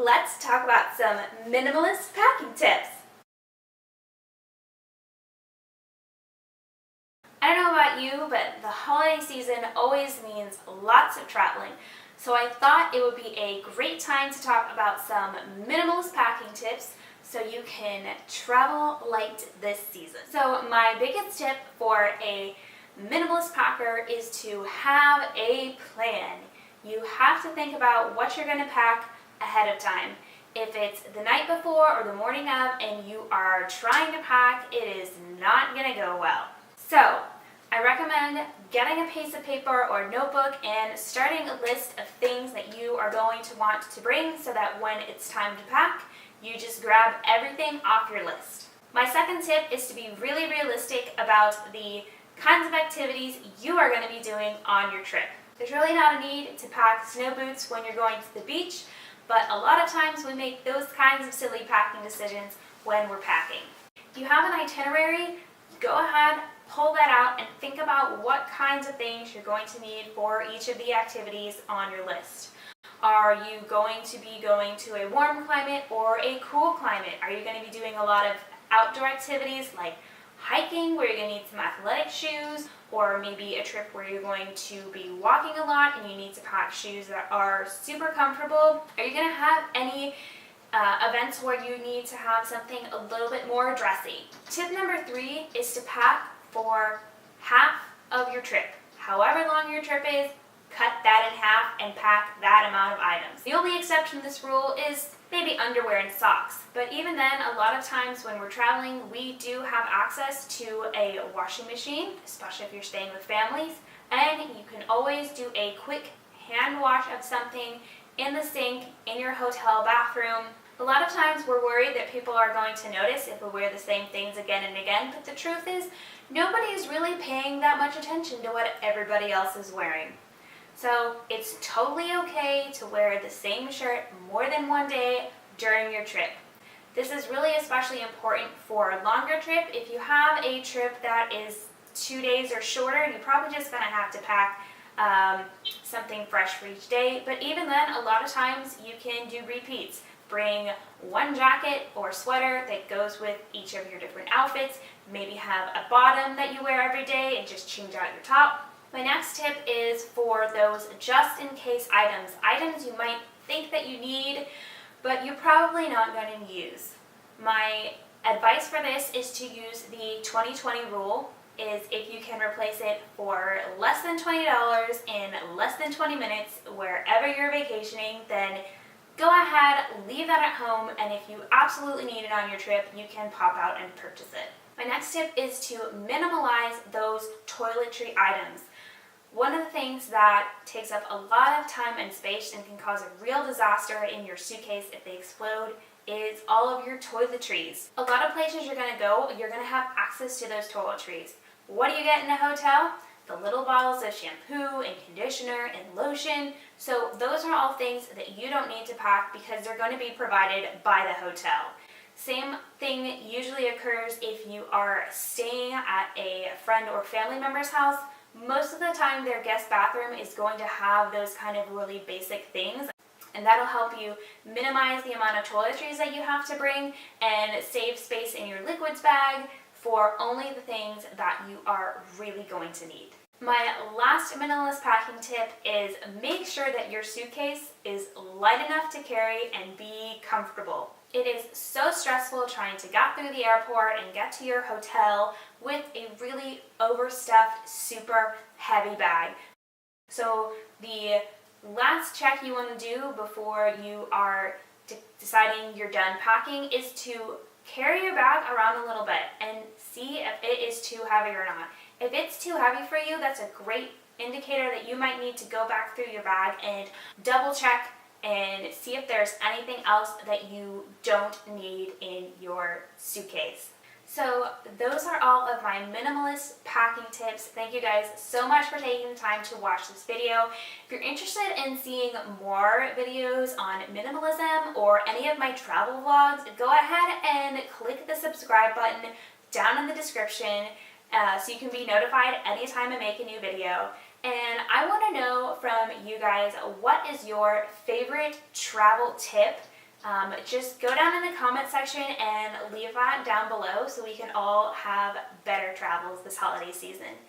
let's talk about some minimalist packing tips. I don't know about you, but the holiday season always means lots of traveling. So I thought it would be a great time to talk about some minimalist packing tips so you can travel light this season. So my biggest tip for a minimalist packer is to have a plan. You have to think about what you're going to pack ahead of time. If it's the night before or the morning of and you are trying to pack, it is not going to go well. So I recommend getting a piece of paper or notebook and starting a list of things that you are going to want to bring so that when it's time to pack, you just grab everything off your list. My second tip is to be really realistic about the kinds of activities you are going to be doing on your trip. There's really not a need to pack snow boots when you're going to the beach, but a lot of times we make those kinds of silly packing decisions when we're packing. If you have an itinerary, go ahead, pull that out, and think about what kinds of things you're going to need for each of the activities on your list. Are you going to be going to a warm climate or a cool climate? Are you going to be doing a lot of outdoor activities like hiking where you're going to need some athletic shoes, or maybe a trip where you're going to be walking a lot and you need to pack shoes that are super comfortable? Are you going to have any events where you need to have something a little bit more dressy? Tip number 3 is to pack for half of your trip. However long your trip is, cut that in half and pack that amount of items. The only exception to this rule is maybe underwear and socks. But even then, a lot of times when we're traveling, we do have access to a washing machine, especially if you're staying with families, and you can always do a quick hand wash of something in the sink, in your hotel bathroom. A lot of times we're worried that people are going to notice if we wear the same things again and again, but the truth is, nobody is really paying that much attention to what everybody else is wearing. So it's totally okay to wear the same shirt more than one day during your trip. This is really especially important for a longer trip. If you have a trip that is 2 days or shorter, you're probably just going to have to pack something fresh for each day. But even then, a lot of times you can do repeats. Bring one jacket or sweater that goes with each of your different outfits. Maybe have a bottom that you wear every day and just change out your top. My next tip is for those just-in-case items. Items you might think that you need, but you're probably not going to use. My advice for this is to use the 20-20 rule. Is if you can replace it for less than $20 in less than 20 minutes wherever you're vacationing, then go ahead, leave that at home, and if you absolutely need it on your trip, you can pop out and purchase it. My next tip is to minimalize those toiletry items. One of the things that takes up a lot of time and space and can cause a real disaster in your suitcase if they explode is all of your toiletries. A lot of places you're going to go, you're going to have access to those toiletries. What do you get in a hotel? The little bottles of shampoo and conditioner and lotion. So those are all things that you don't need to pack because they're going to be provided by the hotel. Same thing usually occurs if you are staying at a friend or family member's house. Most of the time their guest bathroom is going to have those kind of really basic things, and that'll help you minimize the amount of toiletries that you have to bring and save space in your liquids bag for only the things that you are really going to need. My last minimalist packing tip is make sure that your suitcase is light enough to carry and be comfortable. It is so stressful trying to get through the airport and get to your hotel with a really overstuffed, super heavy bag. So the last check you want to do before you are deciding you're done packing is to carry your bag around a little bit and see if it is too heavy or not. If it's too heavy for you, that's a great indicator that you might need to go back through your bag and double check and see if there's anything else that you don't need in your suitcase. So those are all of my minimalist packing tips. Thank you guys so much for taking the time to watch this video. If you're interested in seeing more videos on minimalism or any of my travel vlogs, go ahead and click the subscribe button down in the description so you can be notified anytime I make a new video. And I want to know from you guys, what is your favorite travel tip Just go down in the comment section and leave that down below so we can all have better travels this holiday season.